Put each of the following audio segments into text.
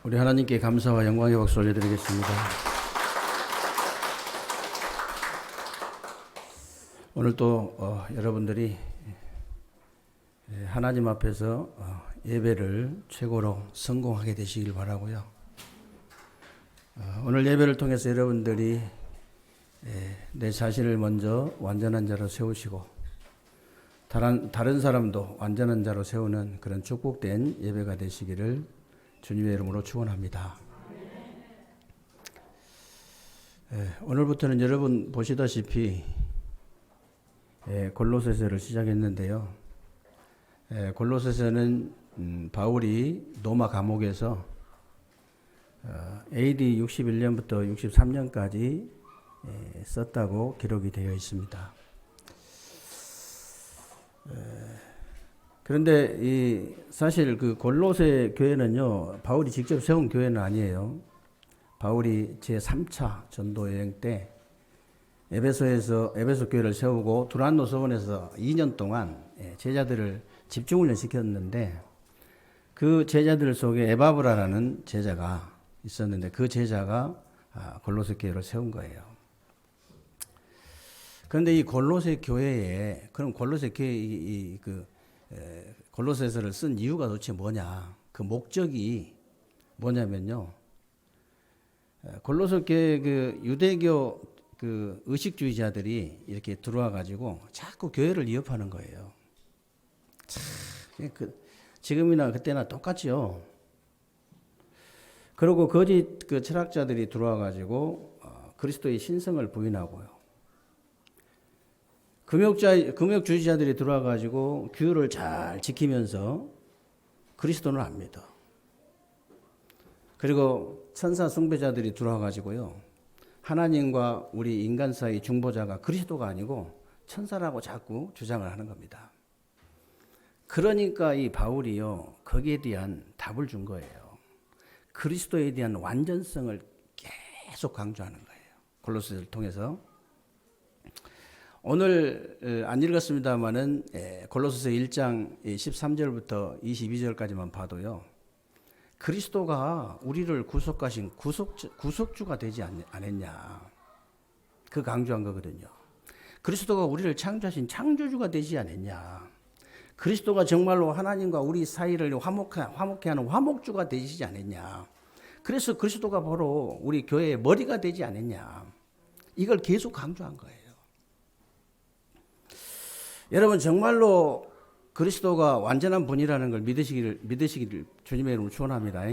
우리 하나님께 감사와 영광의 박수 올려드리겠습니다. 오늘 또 여러분들이 하나님 앞에서 예배를 최고로 성공하게 되시길 바라고요. 오늘 예배를 통해서 여러분들이 내 자신을 먼저 완전한 자로 세우시고 다른 사람도 완전한 자로 세우는 그런 축복된 예배가 되시기를 주님의 이름으로 축원합니다. 오늘부터는 여러분 보시다시피 골로새서를 시작했는데요. 골로새서는 바울이 로마 감옥에서 AD 61년부터 63년까지 썼다고 기록이 되어 있습니다. 그런데 사실 그 골로새 교회는요, 바울이 직접 세운 교회는 아니에요. 바울이 제3차 전도 여행 때 에베소 교회를 세우고 두란노 서원에서 2년 동안 제자들을 집중훈련 시켰는데, 그 제자들 속에 에바브라라는 제자가 있었는데 그 제자가 골로새 교회를 세운 거예요. 그런데 이 골로새 교회에, 그럼 골로새 교회 골로새서를 쓴 이유가 도대체 뭐냐? 그 목적이 뭐냐면요. 골로새 교회 그 유대교 그 의식주의자들이 이렇게 들어와 가지고 자꾸 교회를 위협하는 거예요. 지금이나 그때나 똑같죠. 그리고 거짓 그 철학자들이 들어와 가지고 그리스도의 신성을 부인하고요. 금욕주의자들이 들어와 가지고 규율을 잘 지키면서 그리스도는 안 믿어. 그리고 천사 숭배자들이 들어와 가지고요, 하나님과 우리 인간 사이 중보자가 그리스도가 아니고 천사라고 자꾸 주장을 하는 겁니다. 그러니까 이 바울이요, 거기에 대한 답을 준 거예요. 그리스도에 대한 완전성을 계속 강조하는 거예요. 골로새서를 통해서. 오늘 안 읽었습니다만은 골로새서 1장 13절부터 22절까지만 봐도요, 그리스도가 우리를 구속하신 구속주가 되지 않았냐, 그 강조한 거거든요. 그리스도가 우리를 창조하신 창조주가 되지 않았냐, 그리스도가 정말로 하나님과 우리 사이를 화목케 하는 화목주가 되시지 않았냐, 그래서 그리스도가 바로 우리 교회의 머리가 되지 않았냐, 이걸 계속 강조한 거예요. 여러분 정말로 그리스도가 완전한 분이라는 걸 믿으시기를 주님의 이름으로 축원합니다.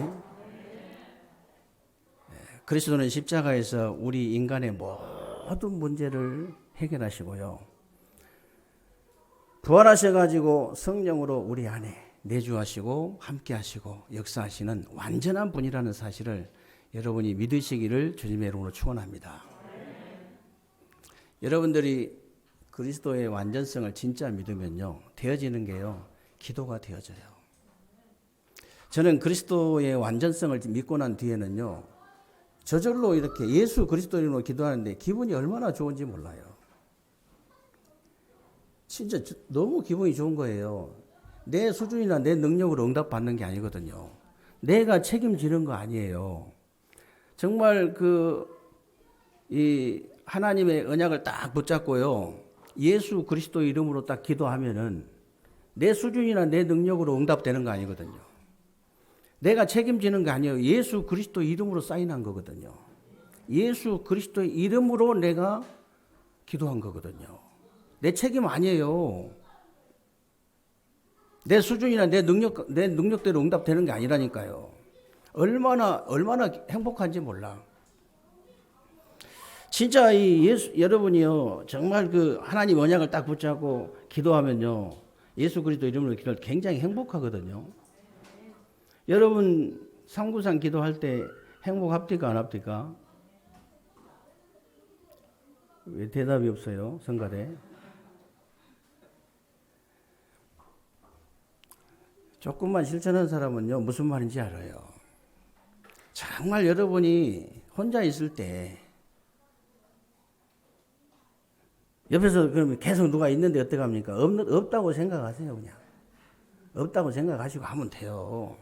그리스도는 십자가에서 우리 인간의 모든 문제를 해결하시고요, 부활하셔가지고 성령으로 우리 안에 내주하시고 함께하시고 역사하시는 완전한 분이라는 사실을 여러분이 믿으시기를 주님의 이름으로 축원합니다. 여러분들이 그리스도의 완전성을 진짜 믿으면요, 되어지는 게요, 기도가 되어져요. 저는 그리스도의 완전성을 믿고 난 뒤에는요, 저절로 이렇게 예수 그리스도 이름으로 기도하는데 기분이 얼마나 좋은지 몰라요. 진짜 너무 기분이 좋은 거예요. 내 수준이나 내 능력으로 응답받는 게 아니거든요. 내가 책임지는 거 아니에요. 정말 이 하나님의 언약을 딱 붙잡고요, 예수 그리스도 이름으로 딱 기도하면은 내 수준이나 내 능력으로 응답되는 거 아니거든요. 내가 책임지는 거 아니에요. 예수 그리스도 이름으로 사인한 거거든요. 예수 그리스도의 이름으로 내가 기도한 거거든요. 내 책임 아니에요. 내 수준이나 내 능력대로 응답되는 게 아니라니까요. 얼마나 행복한지 몰라. 진짜 여러분이요, 정말 그 하나님 언약을 딱 붙잡고 기도하면요, 예수 그리스도 이름으로 기도할 때 굉장히 행복하거든요. 여러분 상부상 기도할 때 행복합니까 안 합니까? 왜 대답이 없어요, 성가대? 조금만 실천한 사람은요, 무슨 말인지 알아요. 정말 여러분이 혼자 있을 때 옆에서 그러면 계속 누가 있는데 어떡합니까? 없다고 생각하세요, 그냥. 없다고 생각하시고 하면 돼요.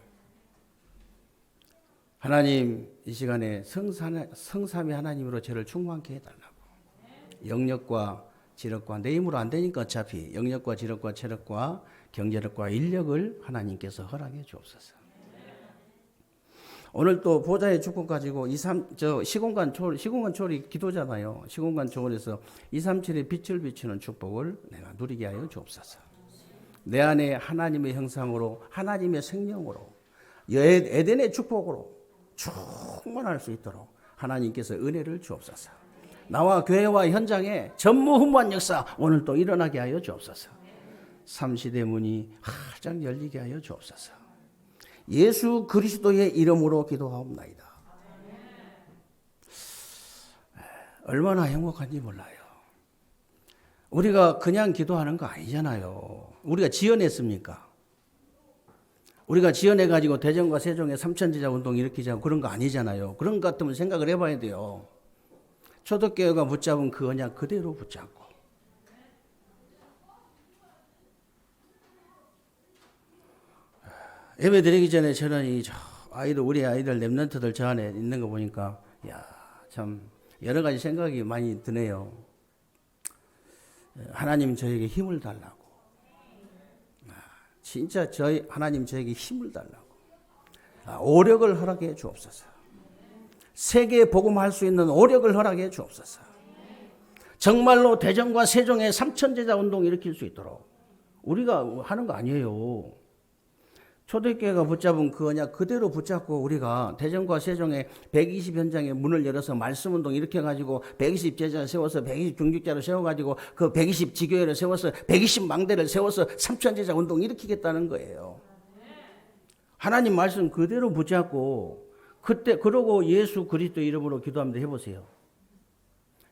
하나님 이 시간에 성삼위 하나님으로 저를 충만케 해달라고. 영역과 지력과 내 힘으로 안 되니까 어차피 영역과 지력과 체력과 경제력과 인력을 하나님께서 허락해 주옵소서. 오늘 또 보좌의 주권 가지고 시공간 초월이 기도잖아요. 시공간 초월에서 237의 빛을 비추는 축복을 내가 누리게 하여 주옵소서. 내 안에 하나님의 형상으로 하나님의 생명으로 에덴의 축복으로 충만할 수 있도록 하나님께서 은혜를 주옵소서. 나와 교회와 현장에 전무후무한 역사 오늘 또 일어나게 하여 주옵소서. 삼시대 문이 활짝 열리게 하여 주옵소서. 예수 그리스도의 이름으로 기도하옵나이다. 얼마나 행복한지 몰라요. 우리가 그냥 기도하는 거 아니잖아요. 우리가 지어냈습니까? 우리가 지어내가지고 대전과 세종에 삼천제자 운동 일으키자고 그런 거 아니잖아요. 그런 것 같으면 생각을 해봐야 돼요. 초대교회가 붙잡은 그 언약 그대로 붙잡고 예배 드리기 전에 저는 우리 아이들 랩런트들 저 안에 있는 거 보니까 참 여러 가지 생각이 많이 드네요. 하나님 저에게 힘을 달라고. 진짜 하나님 저에게 힘을 달라고. 오력을 허락해 주옵소서. 세계에 복음할 수 있는 오력을 허락해 주옵소서. 정말로 대전과 세종의 삼천제자 운동 일으킬 수 있도록 우리가 하는 거 아니에요. 초대교회가 붙잡은 그 언약 그대로 붙잡고 우리가 대전과 세종의 120 현장에 문을 열어서 말씀 운동 일으켜가지고 120 제자를 세워서 120 중직자를 세워가지고 그 120 지교회를 세워서 120 망대를 세워서 삼천제자 운동 일으키겠다는 거예요. 하나님 말씀 그대로 붙잡고 그러고 예수 그리스도 이름으로 기도합니다. 해보세요.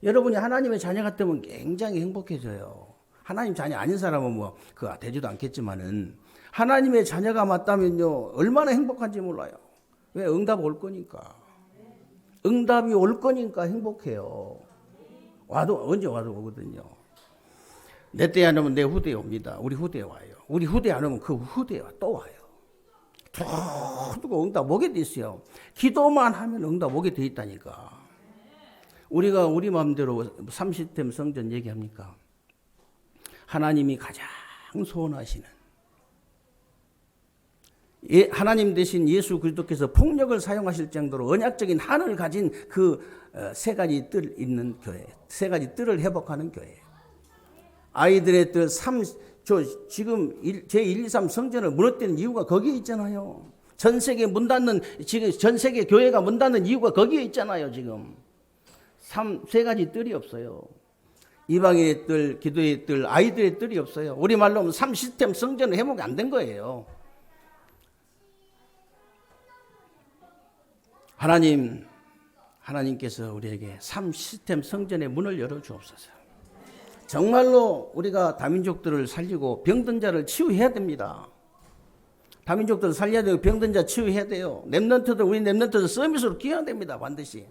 여러분이 하나님의 자녀가 되면 굉장히 행복해져요. 하나님 자녀 아닌 사람은 그거 되지도 않겠지만은 하나님의 자녀가 맞다면요 얼마나 행복한지 몰라요. 왜? 응답 올 거니까. 응답이 올 거니까 행복해요. 언제 와도 오거든요. 내 때 안 오면 내 후대에 옵니다. 우리 후대에 와요. 우리 후대 안 오면 그 후대에 또 와요. 두고 응답 오게 돼 있어요. 기도만 하면 응답 오게 돼 있다니까. 우리가 우리 마음대로 30템 성전 얘기합니까? 하나님이 가장 소원하시는 하나님 대신 예수 그리스도께서 폭력을 사용하실 정도로 언약적인 한을 가진 그 세 가지 뜰 있는 교회, 세 가지 뜰을 회복하는 교회. 아이들의 뜰 지금 제1, 2, 3 성전을 무너뜨리는 이유가 거기에 있잖아요. 전 세계 전 세계 교회가 문 닫는 이유가 거기에 있잖아요. 지금 세 가지 뜰이 없어요. 이방인의 뜰, 기도의 뜰, 아이들의 뜰이 없어요. 우리 말로 하면 3시스템 성전은 회복이 안 된 거예요. 하나님께서 우리에게 3시스템 성전의 문을 열어주옵소서. 정말로 우리가 다민족들을 살리고 병든 자를 치유해야 됩니다. 다민족들을 살려야 되고 병든 자 치유해야 돼요. 우리 랩런트들 서밋으로 기여해야 됩니다. 반드시.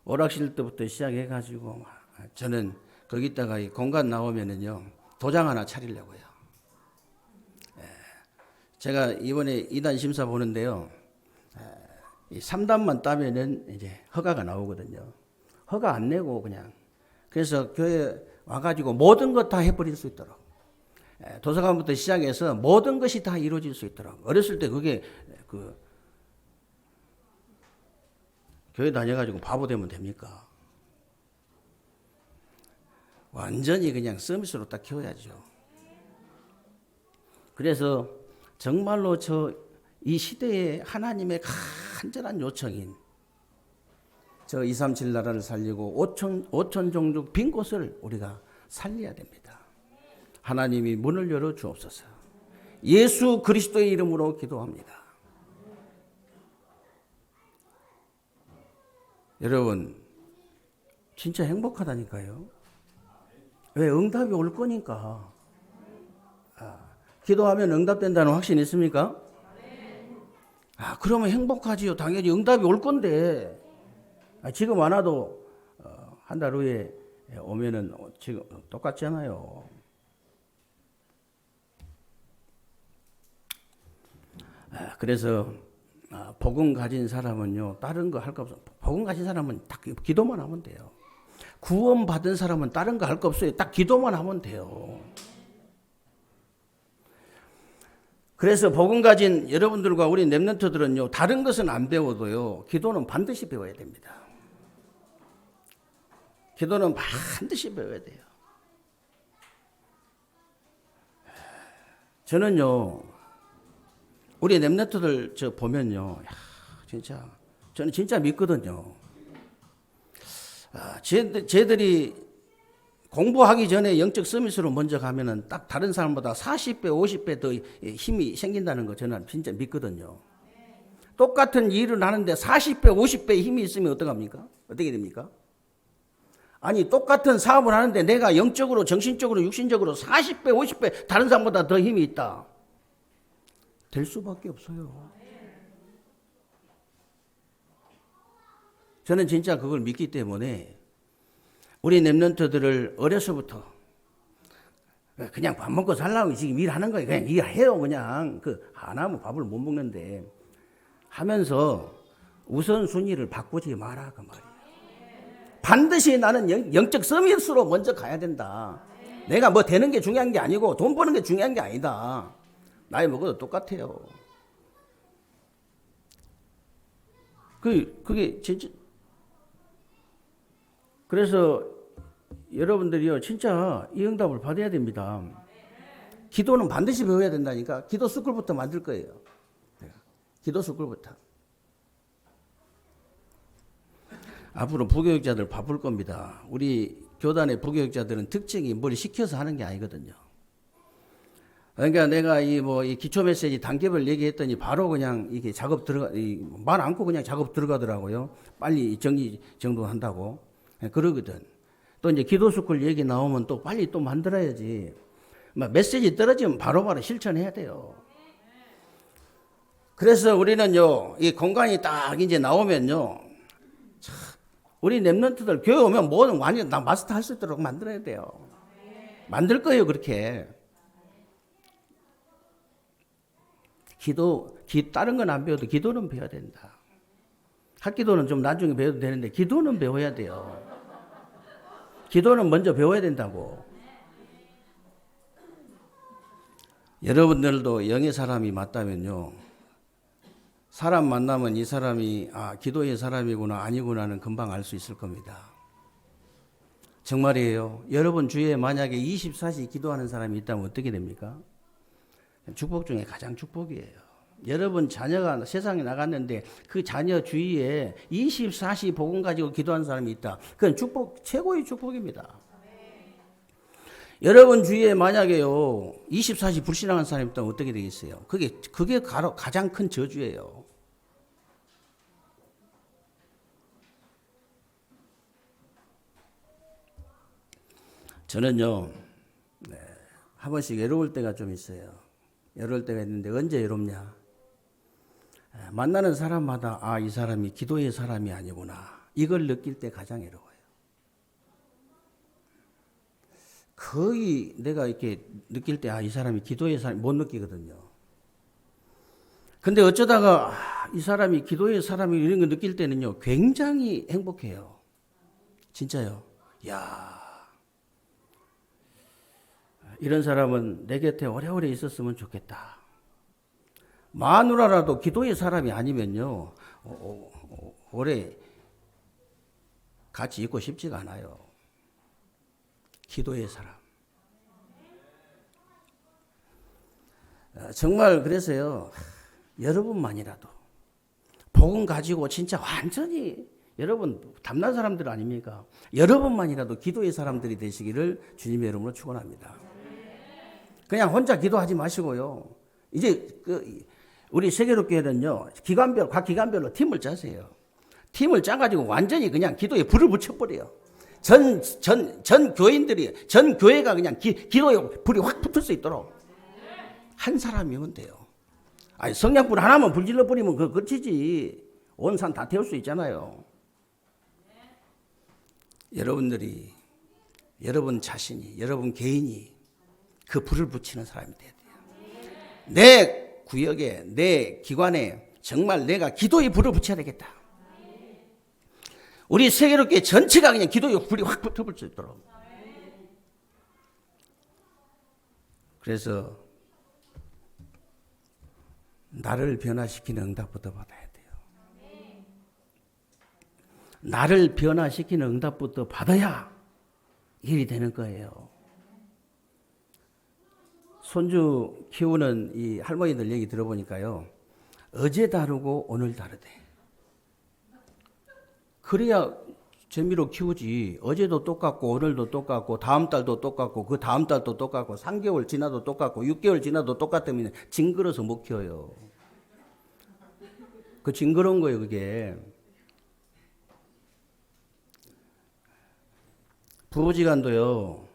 오락실 때부터 시작해가지고 저는 거기다가 공간 나오면은요 도장 하나 차리려고요. 제가 이번에 2단 심사 보는데요. 3단만 따면은 이제 허가가 나오거든요. 허가 안 내고 그냥. 그래서 교회 와가지고 모든 것 다 해버릴 수 있도록. 도서관부터 시작해서 모든 것이 다 이루어질 수 있도록. 어렸을 때 그게 교회 다녀가지고 바보 되면 됩니까? 완전히 그냥 서밋으로 딱 키워야죠. 그래서 정말로 이 시대에 하나님의 간절한 요청인 237 나라를 살리고 5천 종족 빈 곳을 우리가 살려야 됩니다. 하나님이 문을 열어 주옵소서. 예수 그리스도의 이름으로 기도합니다. 여러분 진짜 행복하다니까요. 왜? 응답이 올 거니까. 기도하면 응답된다는 확신 있습니까? 그러면 행복하지요. 당연히 응답이 올 건데 지금 안 와도 한 달 후에 오면은 지금 똑같잖아요. 그래서 복음 가진 사람은요, 다른 거 할 거 없어요. 복음 가진 사람은 딱 기도만 하면 돼요. 구원 받은 사람은 다른 거 할 거 없어요. 딱 기도만 하면 돼요. 그래서 복음 가진 여러분들과 우리 렘넌트들은요, 다른 것은 안 배워도요, 기도는 반드시 배워야 됩니다. 기도는 반드시 배워야 돼요. 저는요, 우리 렘넌트들 저 보면요, 진짜 저는 진짜 믿거든요. 쟤들이 공부하기 전에 영적 서밋으로 먼저 가면은 딱 다른 사람보다 40배, 50배 더 힘이 생긴다는 거 저는 진짜 믿거든요. 똑같은 일을 하는데 40배, 50배 힘이 있으면 어떡합니까? 어떻게 됩니까? 아니, 똑같은 사업을 하는데 내가 영적으로, 정신적으로, 육신적으로 40배, 50배 다른 사람보다 더 힘이 있다. 될 수밖에 없어요. 저는 진짜 그걸 믿기 때문에 우리 렘넌트들을 어려서부터 그냥 밥 먹고 살라고 지금 일하는 거예요. 그냥 일해요. 그냥 안 하면 밥을 못 먹는데 하면서 우선순위를 바꾸지 마라 그 말이에요. 반드시 나는 영적 서밋으로 먼저 가야 된다. 내가 뭐 되는 게 중요한 게 아니고 돈 버는 게 중요한 게 아니다. 나이 먹어도 똑같아요. 그게 진짜. 그래서 여러분들이요, 진짜 이 응답을 받아야 됩니다. 기도는 반드시 배워야 된다니까. 기도 스쿨부터 만들 거예요. 기도 스쿨부터. 앞으로 부교육자들 바쁠 겁니다. 우리 교단의 부교육자들은 특징이 뭘 시켜서 하는 게 아니거든요. 그러니까 내가 이 기초 메시지 단계별 얘기했더니 바로 그냥 이게 작업 말 않고 그냥 작업 들어가더라고요. 빨리 정돈한다고. 그러거든. 또 이제 기도스쿨 얘기 나오면 또 빨리 또 만들어야지. 메시지 떨어지면 바로바로 실천해야 돼요. 그래서 우리는요, 이 공간이 딱 이제 나오면요, 우리 렘넌트들 교회 오면 뭐는 완전 다 마스터 할 수 있도록 만들어야 돼요. 만들 거예요, 그렇게. 다른 건 안 배워도 기도는 배워야 된다. 학기도는 좀 나중에 배워도 되는데 기도는 배워야 돼요. 기도는 먼저 배워야 된다고. 여러분들도 영의 사람이 맞다면요, 사람 만나면 이 사람이 기도의 사람이구나 아니구나는 금방 알 수 있을 겁니다. 정말이에요. 여러분 주위에 만약에 24시 기도하는 사람이 있다면 어떻게 됩니까? 축복 중에 가장 축복이에요. 여러분 자녀가 세상에 나갔는데 그 자녀 주위에 24시 복음 가지고 기도하는 사람이 있다. 그건 축복, 최고의 축복입니다. 여러분 주위에 만약에요 24시 불신앙하는 사람이 있다면 어떻게 되겠어요? 그게 가장 큰 저주예요. 저는요, 한 번씩 외로울 때가 좀 있어요. 외로울 때가 있는데 언제 외롭냐? 만나는 사람마다 이 사람이 기도의 사람이 아니구나. 이걸 느낄 때 가장 외로워요. 거의 내가 이렇게 느낄 때 이 사람이 기도의 사람이 못 느끼거든요. 근데 어쩌다가 이 사람이 기도의 사람이 이런 거 느낄 때는요, 굉장히 행복해요. 진짜요. 이런 사람은 내 곁에 오래오래 있었으면 좋겠다. 마누라라도 기도의 사람이 아니면요, 오래 같이 있고 싶지가 않아요. 기도의 사람. 정말 그래서요, 여러분만이라도 복음 가지고 진짜 완전히 여러분 담난 사람들 아닙니까? 여러분만이라도 기도의 사람들이 되시기를 주님의 이름으로 축원합니다. 그냥 혼자 기도하지 마시고요. 이제 우리 세계로교회는요, 각 기관별로 팀을 짜세요. 팀을 짜가지고 완전히 그냥 기도에 불을 붙여버려요. 전 교인들이, 전 교회가 그냥 기도에 불이 확 붙을 수 있도록 한 사람이면 돼요. 성냥불 하나만 불질러 버리면 그거 끝이지. 온 산 다 태울 수 있잖아요. 여러분들이, 여러분 자신이, 여러분 개인이 그 불을 붙이는 사람이 돼야 돼요. 내 구역에, 내 기관에 정말 내가 기도의 불을 붙여야 되겠다. 우리 세계롭게 전체가 그냥 기도의 불이 확 붙어볼 수 있도록. 그래서 나를 변화시키는 응답부터 받아야 돼요. 나를 변화시키는 응답부터 받아야 일이 되는 거예요. 손주 키우는 이 할머니들 얘기 들어보니까요, 어제 다르고 오늘 다르대. 그래야 재미로 키우지. 어제도 똑같고 오늘도 똑같고 다음 달도 똑같고 그 다음 달도 똑같고 3개월 지나도 똑같고 6개월 지나도 똑같으면 징그러서 못 키워요. 그 징그러운 거예요, 그게. 부부지간도요,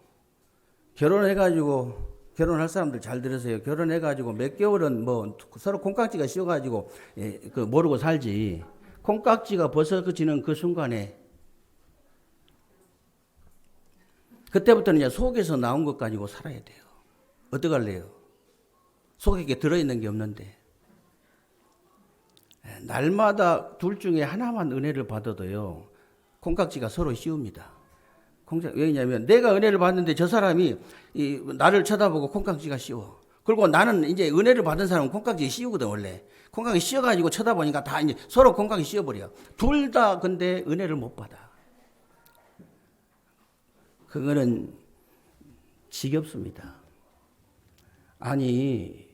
결혼할 사람들 잘 들으세요. 결혼해가지고 몇 개월은 뭐 서로 콩깍지가 씌워가지고 그 모르고 살지. 콩깍지가 벗어지는 그 순간에 그때부터는 이제 속에서 나온 것 가지고 살아야 돼요. 어떡할래요? 속에 게 들어있는 게 없는데. 날마다 둘 중에 하나만 은혜를 받아도요, 콩깍지가 서로 씌웁니다. 왜냐하면 내가 은혜를 받는데 저 사람이 나를 쳐다보고 콩깍지가 씌워. 그리고 나는 이제 은혜를 받은 사람은 콩깍지 씌우거든, 원래. 콩깍지 씌워가지고 쳐다보니까 다 이제 서로 콩깍지 씌워버려. 둘 다 근데 은혜를 못 받아. 그거는 지겹습니다. 아니,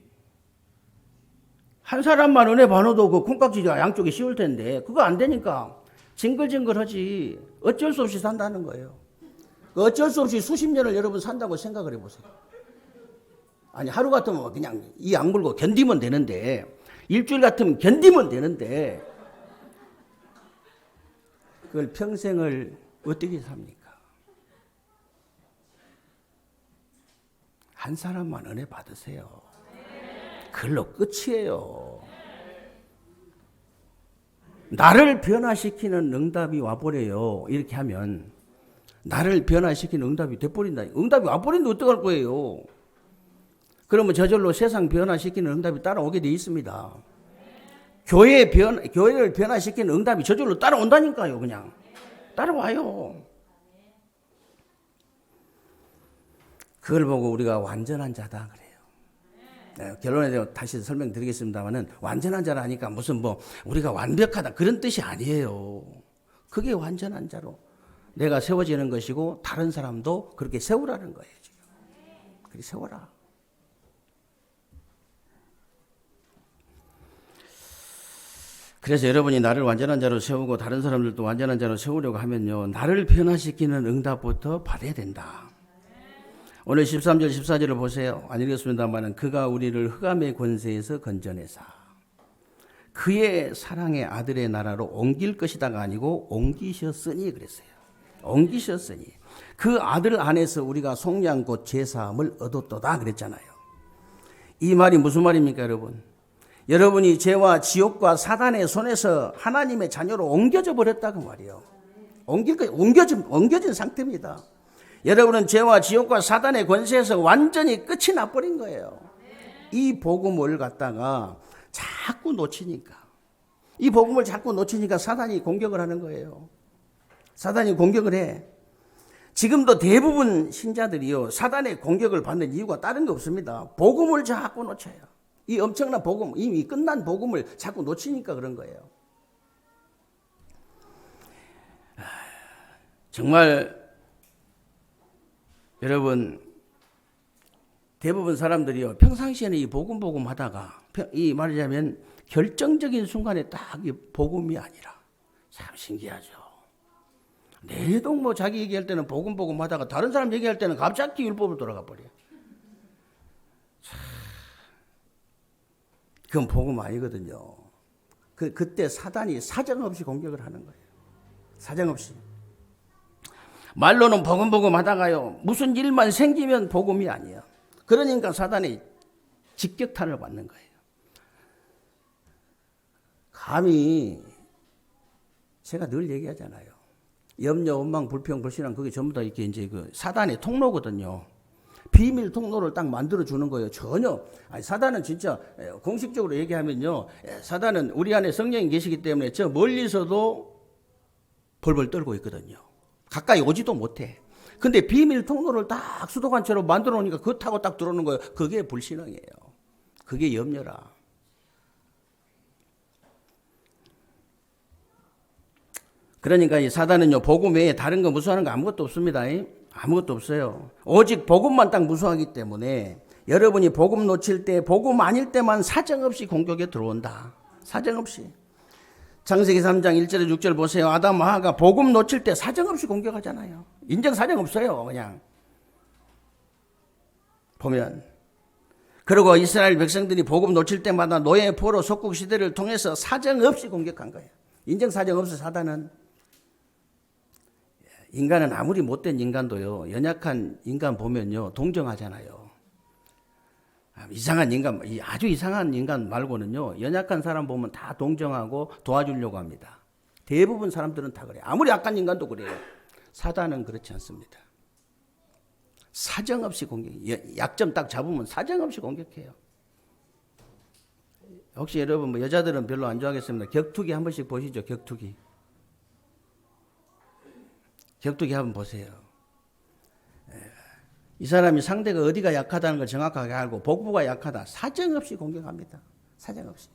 한 사람만 은혜 받아도 그 콩깍지가 양쪽에 씌울 텐데, 그거 안 되니까 징글징글하지. 어쩔 수 없이 산다는 거예요. 어쩔 수 없이 수십 년을 여러분 산다고 생각을 해보세요. 아니, 하루 같으면 그냥 이 악물고 견디면 되는데, 일주일 같으면 견디면 되는데, 그걸 평생을 어떻게 삽니까? 한 사람만 은혜 받으세요. 그걸로 끝이에요. 나를 변화시키는 응답이 와버려요. 이렇게 하면 나를 변화시키는 응답이 돼버린다. 응답이 와버린데 어떡할 거예요? 그러면 저절로 세상 변화시키는 응답이 따라오게 돼 있습니다. 교회를 변화시키는 응답이 저절로 따라온다니까요. 그냥 따라와요. 그걸 보고 우리가 완전한 자다 그래요. 네, 결론에 대해 다시 설명드리겠습니다만은, 완전한 자라니까 무슨 뭐 우리가 완벽하다 그런 뜻이 아니에요. 그게 완전한 자로 내가 세워지는 것이고 다른 사람도 그렇게 세우라는 거예요. 지금 그렇게 세워라. 그래서 여러분이 나를 완전한 자로 세우고 다른 사람들도 완전한 자로 세우려고 하면요, 나를 변화시키는 응답부터 받아야 된다. 오늘 13절 14절을 보세요. 안 읽었습니다만, 그가 우리를 흑암의 권세에서 건져내사 그의 사랑의 아들의 나라로 옮길 것이다가 아니고 옮기셨으니 그랬어요. 옮기셨으니 그 아들 안에서 우리가 속량 곧 제사함을 얻었도다 그랬잖아요. 이 말이 무슨 말입니까, 여러분? 여러분이 죄와 지옥과 사단의 손에서 하나님의 자녀로 옮겨져 버렸다고 말이에요. 옮겨진 상태입니다. 여러분은 죄와 지옥과 사단의 권세에서 완전히 끝이 나버린 거예요. 이 복음을 갖다가 자꾸 놓치니까, 이 복음을 자꾸 놓치니까 사단이 공격을 하는 거예요. 사단이 공격을 해. 지금도 대부분 신자들이요, 사단의 공격을 받는 이유가 다른 게 없습니다. 복음을 자꾸 놓쳐요. 이 엄청난 복음, 이미 끝난 복음을 자꾸 놓치니까 그런 거예요. 정말 여러분, 대부분 사람들이요, 평상시에는 이 복음 하다가, 이 말하자면 결정적인 순간에 딱 이 복음이 아니라, 참 신기하죠. 내동 뭐 자기 얘기할 때는 복음 하다가 다른 사람 얘기할 때는 갑자기 율법을 돌아가 버려요. 그건 복음 아니거든요. 그때 사단이 사정없이 공격을 하는 거예요. 사정없이. 말로는 복음 하다가요, 무슨 일만 생기면 복음이 아니에요. 그러니까 사단이 직격탄을 받는 거예요. 감히 제가 늘 얘기하잖아요. 염려, 원망, 불평, 불신앙 그게 전부 다 이렇게 이제 그 사단의 통로거든요. 비밀 통로를 딱 만들어 주는 거예요. 전혀. 아니, 사단은 진짜 공식적으로 얘기하면요. 사단은 우리 안에 성령이 계시기 때문에 저 멀리서도 벌벌 떨고 있거든요. 가까이 오지도 못해. 근데 비밀 통로를 딱 수도관처럼 만들어 놓으니까 그거 타고 딱 들어오는 거예요. 그게 불신앙이에요. 그게 염려라. 그러니까 이 사단은요, 복음 외에 다른 거 무서워하는 거 아무것도 없습니다. 아무것도 없어요. 오직 복음만 딱 무서워하기 때문에 여러분이 복음 놓칠 때, 복음 아닐 때만 사정없이 공격에 들어온다. 사정없이. 창세기 3장 1절에 6절 보세요. 아담 하가 복음 놓칠 때 사정없이 공격하잖아요. 인정 사정 없어요. 그냥 보면. 그리고 이스라엘 백성들이 복음 놓칠 때마다 노예 포로 속국 시대를 통해서 사정없이 공격한 거예요. 인정 사정 없어. 사단은. 인간은 아무리 못된 인간도요, 연약한 인간 보면요, 동정하잖아요. 이상한 인간, 아주 이상한 인간 말고는요, 연약한 사람 보면 다 동정하고 도와주려고 합니다. 대부분 사람들은 다 그래요. 아무리 악한 인간도 그래요. 사단은 그렇지 않습니다. 사정없이 공격, 약점 딱 잡으면 사정없이 공격해요. 혹시 여러분, 뭐 여자들은 별로 안 좋아하겠습니다. 격투기 한 번씩 보시죠, 격투기. 격투기 한번 보세요. 이 사람이 상대가 어디가 약하다는 걸 정확하게 알고 복부가 약하다. 사정없이 공격합니다. 사정없이.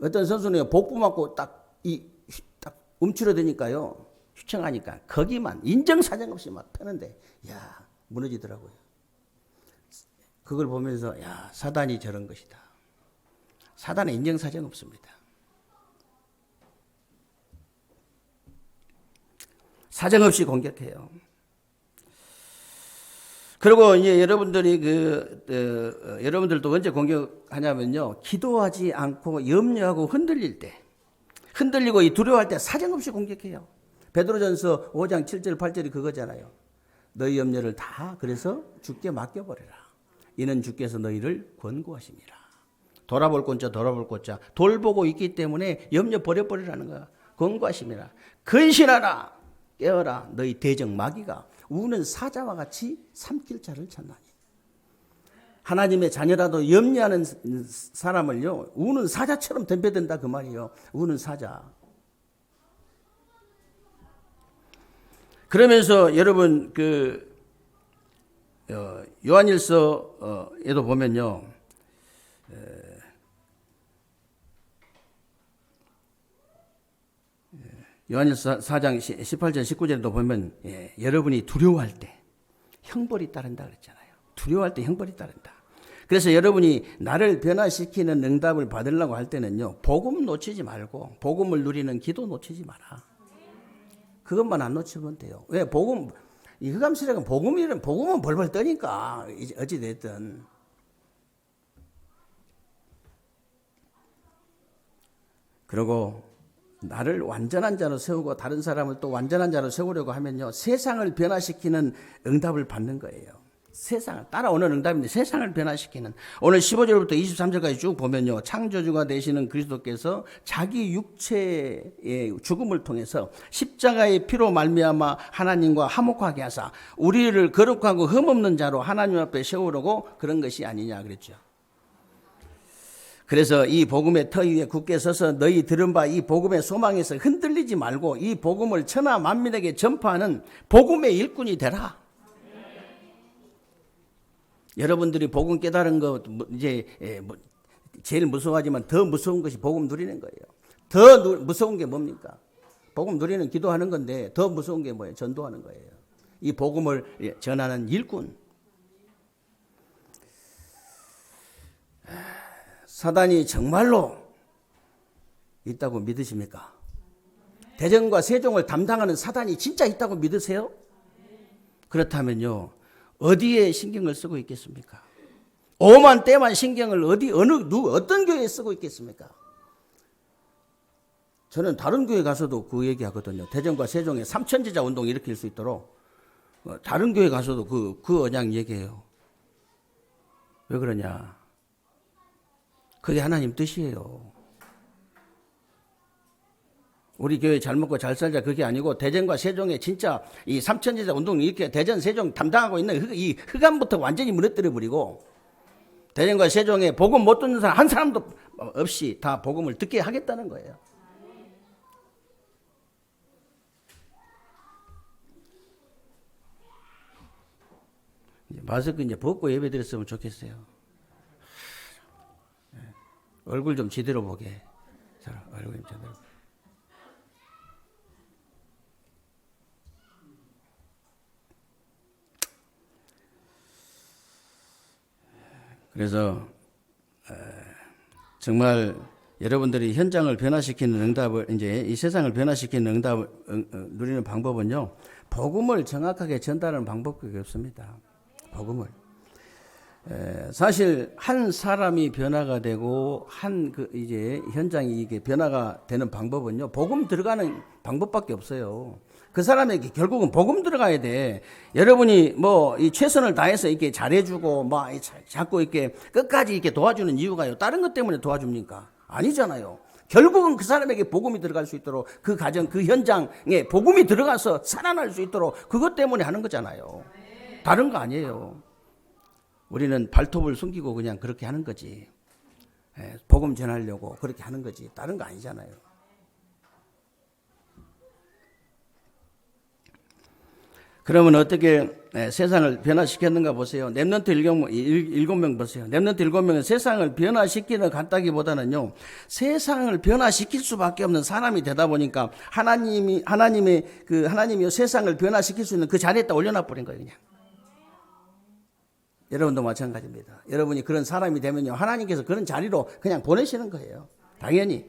어떤 선수는 복부 맞고 딱 움츠러드니까요. 휘청하니까 거기만 인정사정 없이 막 펴는데 야 무너지더라고요. 그걸 보면서 야 사단이 저런 것이다. 사단은 인정사정 없습니다. 사정없이 공격해요. 그리고 이제 여러분들이 여러분들도 언제 공격하냐면요. 기도하지 않고 염려하고 흔들리고 두려워할 때 사정없이 공격해요. 베드로전서 5장 7절 8절이 그거잖아요. 너희 염려를 다 그래서 주께 맡겨버려라. 이는 주께서 너희를 권고하십니다. 돌아볼 곳자 돌보고 있기 때문에 염려 버려버리라는 거야. 권고하십니다. 근신하라. 깨어라 너희 대적 마귀가 우는 사자와 같이 삼킬 자를 찾나니. 하나님의 자녀라도 염려하는 사람을요 우는 사자처럼 덤벼든다 그 말이에요. 우는 사자. 그러면서 여러분 요한일서에도 보면요. 요한일서 4장 18절 19절에도 보면 여러분이 두려워할 때 형벌이 따른다 그랬잖아요. 두려워할 때 형벌이 따른다. 그래서 여러분이 나를 변화시키는 응답을 받으려고 할 때는요. 복음 놓치지 말고 복음을 누리는 기도 놓치지 마라. 그것만 안 놓치면 돼요. 왜? 이 흑암시력은 복음은 벌벌 떠니까 어찌됐든. 그리고 나를 완전한 자로 세우고 다른 사람을 또 완전한 자로 세우려고 하면요. 세상을 변화시키는 응답을 받는 거예요. 세상을 따라오는 응답인데 세상을 변화시키는. 오늘 15절부터 23절까지 쭉 보면요. 창조주가 되시는 그리스도께서 자기 육체의 죽음을 통해서 십자가의 피로 말미암아 하나님과 화목하게 하사 우리를 거룩하고 흠없는 자로 하나님 앞에 세우려고 그런 것이 아니냐 그랬죠. 그래서 이 복음의 터 위에 굳게 서서 너희 들은 바 이 복음의 소망에서 흔들리지 말고 이 복음을 천하 만민에게 전파하는 복음의 일꾼이 되라. 여러분들이 복음 깨달은 거 이제 제일 무서워하지만 더 무서운 것이 복음 누리는 거예요. 더 무서운 게 뭡니까? 복음 누리는 기도하는 건데 더 무서운 게 뭐예요? 전도하는 거예요. 이 복음을 전하는 일꾼. 사단이 정말로 있다고 믿으십니까? 대전과 세종을 담당하는 사단이 진짜 있다고 믿으세요? 그렇다면요. 어디에 신경을 쓰고 있겠습니까? 오만 때만 신경을 어떤 교회에 쓰고 있겠습니까? 저는 다른 교회 가서도 그 얘기하거든요. 대전과 세종의 삼천제자 운동 일으킬 수 있도록 다른 교회 가서도 그 언양 얘기해요. 왜 그러냐? 그게 하나님 뜻이에요. 우리 교회 잘 먹고 잘 살자 그게 아니고 대전과 세종에 진짜 이 삼천제자 운동 이렇게 대전 세종 담당하고 있는 이 흑암부터 완전히 무너뜨려 버리고 대전과 세종에 복음 못 듣는 사람 한 사람도 없이 다 복음을 듣게 하겠다는 거예요. 마스크 이제 벗고 예배 드렸으면 좋겠어요. 얼굴 좀 제대로 보게. 얼굴 좀 제대로. 그래서 정말 여러분들이 현장을 변화시키는 응답을 이제 이 세상을 변화시키는 응답을 누리는 방법은요. 복음을 정확하게 전달하는 방법밖에 없습니다. 복음을. 사실 한 사람이 변화가 되고 한 이제 현장이 이게 변화가 되는 방법은요. 복음 들어가는 방법밖에 없어요. 그 사람에게 결국은 복음 들어가야 돼. 여러분이 뭐 이 최선을 다해서 이렇게 잘해주고 뭐 자꾸 이렇게 끝까지 이렇게 도와주는 이유가요. 다른 것 때문에 도와줍니까? 아니잖아요. 결국은 그 사람에게 복음이 들어갈 수 있도록 그 가정, 그 현장에 복음이 들어가서 살아날 수 있도록 그것 때문에 하는 거잖아요. 다른 거 아니에요. 우리는 발톱을 숨기고 그냥 그렇게 하는 거지. 복음 전하려고 그렇게 하는 거지. 다른 거 아니잖아요. 그러면 어떻게 세상을 변화시켰는가 보세요. 렘넌트 7명 보세요. 렘넌트 7명은 세상을 변화시키는 같다기보다는요. 세상을 변화시킬 수밖에 없는 사람이 되다 보니까 하나님이 세상을 변화시킬 수 있는 그 자리에다 올려놔 버린 거예요. 그냥. 여러분도 마찬가지입니다. 여러분이 그런 사람이 되면요. 하나님께서 그런 자리로 그냥 보내시는 거예요. 당연히.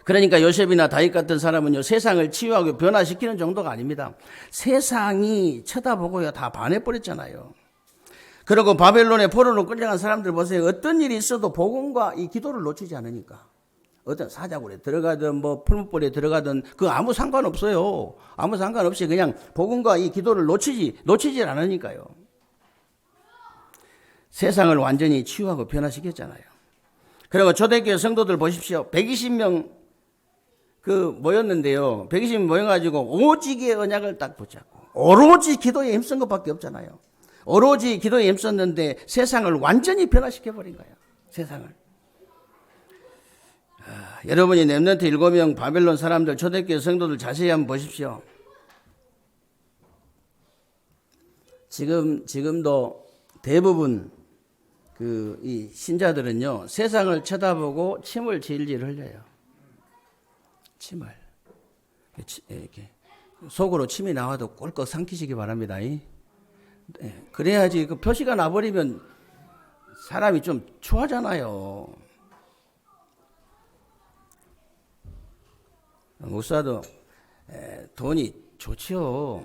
그러니까 요셉이나 다윗 같은 사람은요. 세상을 치유하고 변화시키는 정도가 아닙니다. 세상이 쳐다보고요. 다 반해버렸잖아요. 그리고 바벨론의 포로로 끌려간 사람들 보세요. 어떤 일이 있어도 복음과 이 기도를 놓치지 않으니까. 어떤 사자굴에 들어가든 뭐 풀무불에 들어가든 그 아무 상관없어요. 아무 상관없이 그냥 복음과 이 기도를 놓치지 않으니까요. 세상을 완전히 치유하고 변화시켰잖아요. 그리고 초대교회 성도들 보십시오. 120명 모였는데요. 120명 모여가지고 오직의 언약을 딱 붙잡고 오로지 기도에 힘쓴 것밖에 없잖아요. 오로지 기도에 힘썼는데 세상을 완전히 변화시켜버린 거예요. 세상을. 여러분이 렘넌트 7명 바벨론 사람들 초대교회 성도들 자세히 한번 보십시오. 지금도 대부분 이 신자들은요 세상을 쳐다보고 침을 질질 흘려요. 침을 이렇게 속으로 침이 나와도 꼴꺽 삼키시기 바랍니다. 그래야지 그 표시가 나버리면 사람이 좀 추하잖아요. 목사도 돈이 좋지요.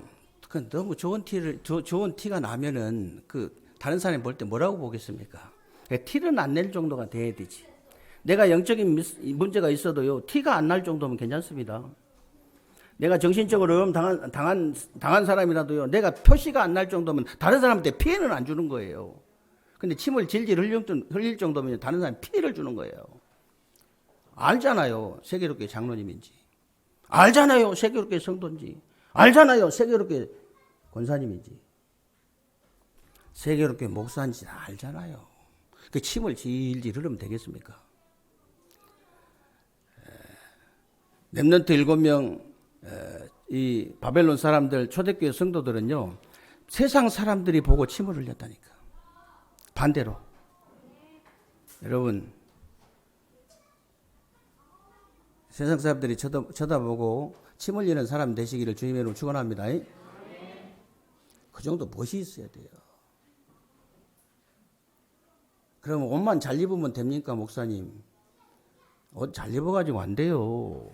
너무 좋은 티가 나면은 다른 사람이 볼 때 뭐라고 보겠습니까? 티는 안 낼 정도가 돼야 되지. 내가 영적인 문제가 있어도요, 티가 안 날 정도면 괜찮습니다. 내가 정신적으로 당한 사람이라도요, 내가 표시가 안 날 정도면 다른 사람한테 피해는 안 주는 거예요. 근데 침을 질질 흘릴 정도면 다른 사람에 피해를 주는 거예요. 알잖아요, 세계롭게 장로님인지. 알잖아요, 세계롭게 성도인지. 알잖아요, 세계롭게 권사님인지. 세계롭게 목사인지 다 알잖아요. 그 침을 질질 흐르면 되겠습니까? 렘넌트 7명 이 바벨론 사람들 초대교회 성도들은요 세상 사람들이 보고 침을 흘렸다니까. 반대로 여러분 세상 사람들이 쳐다보고 침 흘리는 사람 되시기를 주님의 이름으로 축원합니다. 그 정도 멋이 있어야 돼요. 그러면 옷만 잘 입으면 됩니까, 목사님? 옷 잘 입어가지고 안 돼요.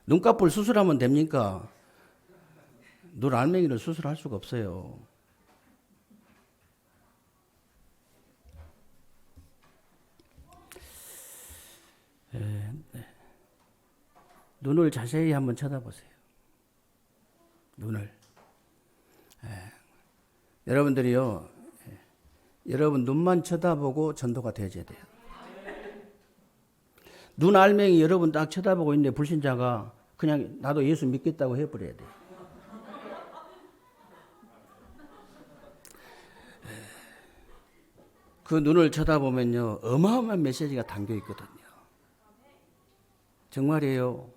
눈꺼풀 수술하면 됩니까? 눈 알맹이를 수술할 수가 없어요. 눈을 자세히 한번 쳐다보세요. 눈을. 여러분들이요, 여러분 눈만 쳐다보고 전도가 되어야 돼요. 눈 알맹이 여러분 딱 쳐다보고 있는데 불신자가 그냥 나도 예수 믿겠다고 해버려야 돼. 그 눈을 쳐다보면요, 어마어마한 메시지가 담겨 있거든요. 정말이에요.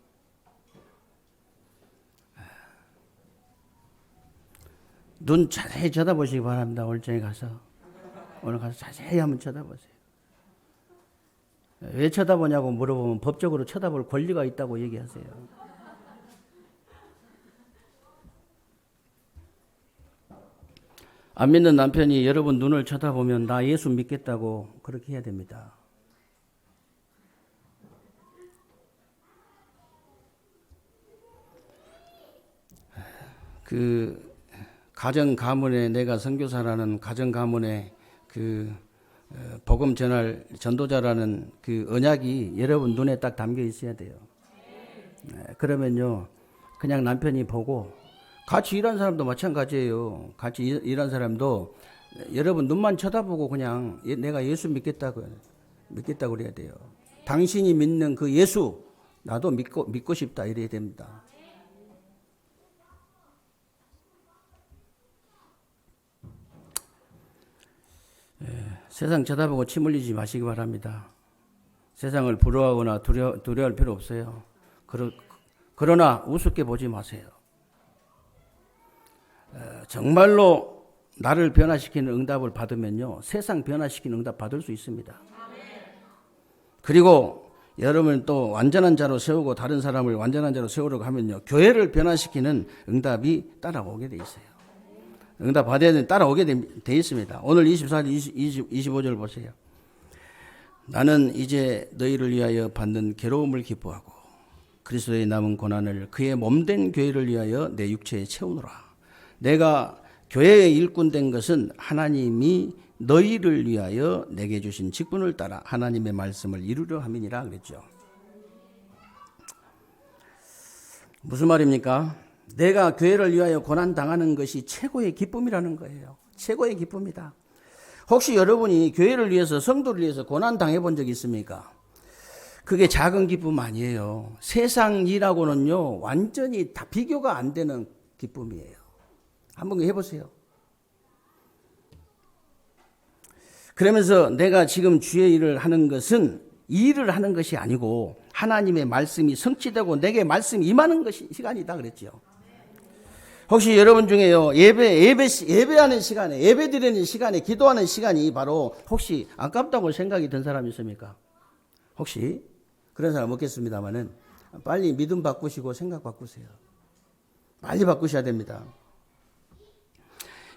눈 자세히 쳐다보시기 바랍니다. 오늘 저녁에 가서. 오늘 가서 자세히 한번 쳐다보세요. 왜 쳐다보냐고 물어보면 법적으로 쳐다볼 권리가 있다고 얘기하세요. 안 믿는 남편이 여러분 눈을 쳐다보면 나 예수 믿겠다고 그렇게 해야 됩니다. 그 가정 가문에 내가 선교사라는 가정 가문에 그 복음 전할 전도자라는 그 언약이 여러분 눈에 딱 담겨 있어야 돼요. 그러면요 그냥 남편이 보고 같이 일한 사람도 마찬가지예요. 같이 일한 사람도 여러분 눈만 쳐다보고 그냥 내가 예수 믿겠다고 그래야 돼요. 당신이 믿는 그 예수 나도 믿고 싶다 이래야 됩니다. 세상 쳐다보고 침 흘리지 마시기 바랍니다. 세상을 부러워하거나 두려워할 필요 없어요. 그러나 우습게 보지 마세요. 정말로 나를 변화시키는 응답을 받으면요, 세상 변화시키는 응답 받을 수 있습니다. 그리고 여러분 또 완전한 자로 세우고 다른 사람을 완전한 자로 세우려고 하면요, 교회를 변화시키는 응답이 따라오게 돼 있어요. 응답 받아야 되는 따라오게 돼 있습니다. 오늘 24절, 25절 보세요. 나는 이제 너희를 위하여 받는 괴로움을 기뻐하고 그리스도의 남은 고난을 그의 몸된 교회를 위하여 내 육체에 채우노라. 내가 교회의 일꾼 된 것은 하나님이 너희를 위하여 내게 주신 직분을 따라 하나님의 말씀을 이루려 함이니라 그랬죠. 무슨 말입니까? 내가 교회를 위하여 고난 당하는 것이 최고의 기쁨이라는 거예요. 최고의 기쁨이다. 혹시 여러분이 교회를 위해서 성도를 위해서 고난 당해 본 적이 있습니까? 그게 작은 기쁨 아니에요. 세상 일하고는요 완전히 다 비교가 안 되는 기쁨이에요. 한번 해보세요. 그러면서 내가 지금 주의 일을 하는 것은 이 일을 하는 것이 아니고 하나님의 말씀이 성취되고 내게 말씀이 임하는 것이 시간이다 그랬죠. 혹시 여러분 중에요 예배하는 시간에 예배 드리는 시간에 기도하는 시간이 바로 혹시 아깝다고 생각이 든 사람이 있습니까? 혹시 그런 사람 없겠습니다만은 빨리 믿음 바꾸시고 생각 바꾸세요. 빨리 바꾸셔야 됩니다.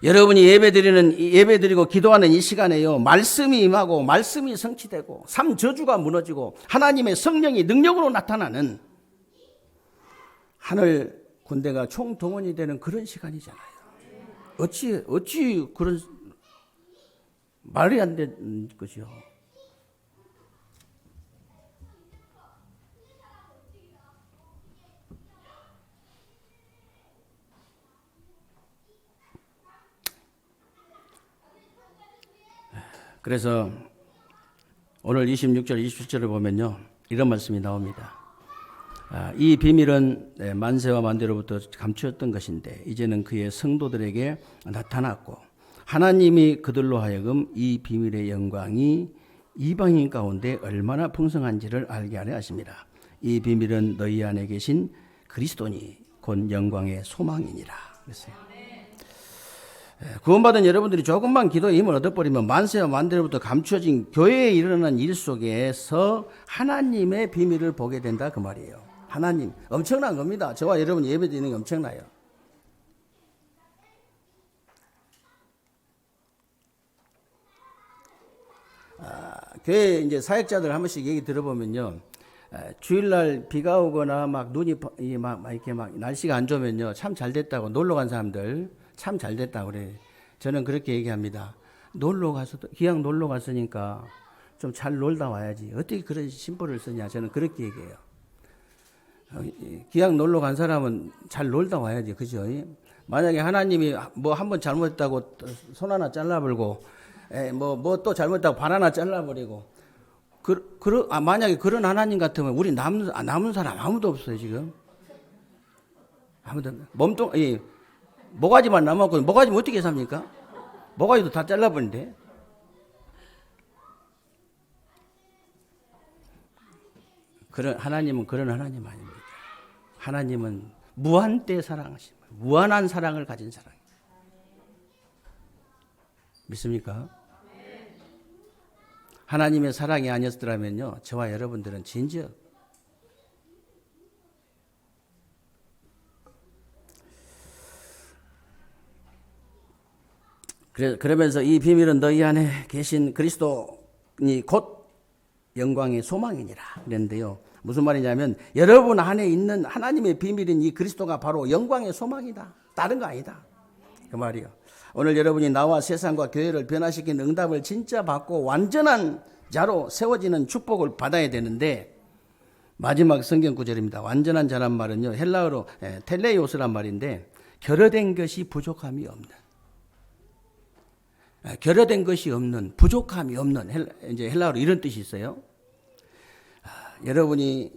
여러분이 예배드리고 기도하는 이 시간에요, 말씀이 임하고 말씀이 성취되고 삶 저주가 무너지고 하나님의 성령이 능력으로 나타나는 하늘 군대가 총동원이 되는 그런 시간이잖아요. 어찌 그런 말이 안 되는 것이요. 그래서 오늘 26절, 27절을 보면요, 이런 말씀이 나옵니다. 이 비밀은 만세와 만대로부터 감추었던 것인데 이제는 그의 성도들에게 나타났고 하나님이 그들로 하여금 이 비밀의 영광이 이방인 가운데 얼마나 풍성한지를 알게 하려 하십니다. 이 비밀은 너희 안에 계신 그리스도니 곧 영광의 소망이니라. 그랬어요. 구원받은 여러분들이 조금만 기도의 힘을 얻어버리면 만세와 만대로부터 감추어진 교회에 일어나는 일 속에서 하나님의 비밀을 보게 된다 그 말이에요. 하나님 엄청난 겁니다. 저와 여러분 예배드리는 게 엄청나요. 교회 이제 사역자들 한 번씩 얘기 들어보면요, 주일날 비가 오거나 막 눈이 막 이렇게 막 날씨가 안 좋으면요 참 잘 됐다고 놀러 간 사람들 참 잘 됐다고 그래. 저는 그렇게 얘기합니다. 기왕 놀러 갔으니까 좀 잘 놀다 와야지. 어떻게 그런 심보를 쓰냐. 저는 그렇게 얘기해요. 기왕 놀러 간 사람은 잘 놀다 와야지. 그죠? 만약에 하나님이 뭐 한 번 잘못했다고 손 하나 잘라버리고 뭐 또 잘못했다고 발 하나 잘라버리고 만약에 그런 하나님 같으면 우리 남은 사람 아무도 없어요, 지금. 아무도. 모가지만 남았고, 모가지면 어떻게 삽니까? 모가지도 다 잘라버린데. 하나님은 그런 하나님 아닙니다. 하나님은 무한대 사랑하십니다. 무한한 사랑을 가진 사랑. 믿습니까? 하나님의 사랑이 아니었더라면요, 저와 여러분들은 진즉 그러면서 이 비밀은 너희 안에 계신 그리스도니 곧 영광의 소망이니라 그랬는데요. 무슨 말이냐면 여러분 안에 있는 하나님의 비밀인 이 그리스도가 바로 영광의 소망이다. 다른 거 아니다. 그 말이요. 오늘 여러분이 나와 세상과 교회를 변화시키는 응답을 진짜 받고 완전한 자로 세워지는 축복을 받아야 되는데, 마지막 성경 구절입니다. 완전한 자란 말은요, 헬라어로 텔레이오스란 말인데, 결여된 것이 부족함이 없는, 결여된 것이 없는, 부족함이 없는, 이제 헬라어로 이런 뜻이 있어요. 여러분이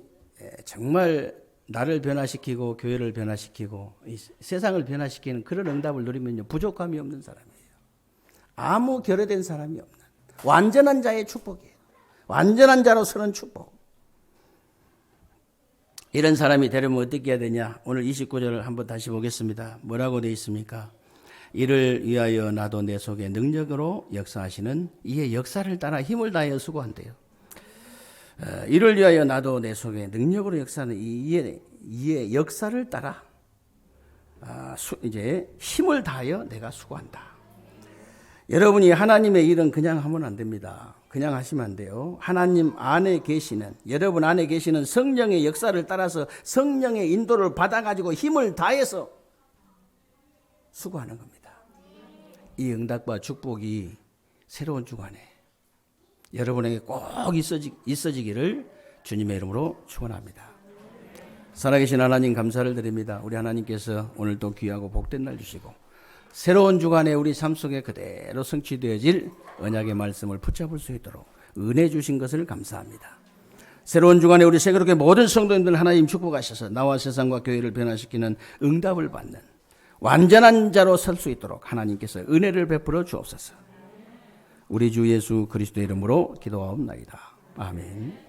정말 나를 변화시키고 교회를 변화시키고 이 세상을 변화시키는 그런 응답을 누리면요, 부족함이 없는 사람이에요. 아무 결여된 사람이 없는 완전한 자의 축복이에요. 완전한 자로서는 축복. 이런 사람이 되려면 어떻게 해야 되냐? 오늘 29절을 한번 다시 보겠습니다. 뭐라고 되어 있습니까? 이를 위하여 나도 내 속에 능력으로 역사하시는 이의 역사를 따라 힘을 다하여 수고한대요. 이를 위하여 나도 내 속에 능력으로 역사하는 이의 역사를 따라 이제 힘을 다하여 내가 수고한다. 여러분이 하나님의 일은 그냥 하면 안 됩니다. 그냥 하시면 안 돼요. 하나님 안에 계시는, 여러분 안에 계시는 성령의 역사를 따라서 성령의 인도를 받아가지고 힘을 다해서 수고하는 겁니다. 이 응답과 축복이 새로운 주간에 여러분에게 꼭 있어지기를 주님의 이름으로 축원합니다. 살아계신 하나님 감사를 드립니다. 우리 하나님께서 오늘도 귀하고 복된 날 주시고 새로운 주간에 우리 삶 속에 그대로 성취되어질 언약의 말씀을 붙잡을 수 있도록 은혜 주신 것을 감사합니다. 새로운 주간에 우리 세계롭게 모든 성도님들 하나님 축복하셔서 나와 세상과 교회를 변화시키는 응답을 받는 완전한 자로 설 수 있도록 하나님께서 은혜를 베풀어 주옵소서. 우리 주 예수 그리스도의 이름으로 기도하옵나이다. 아멘.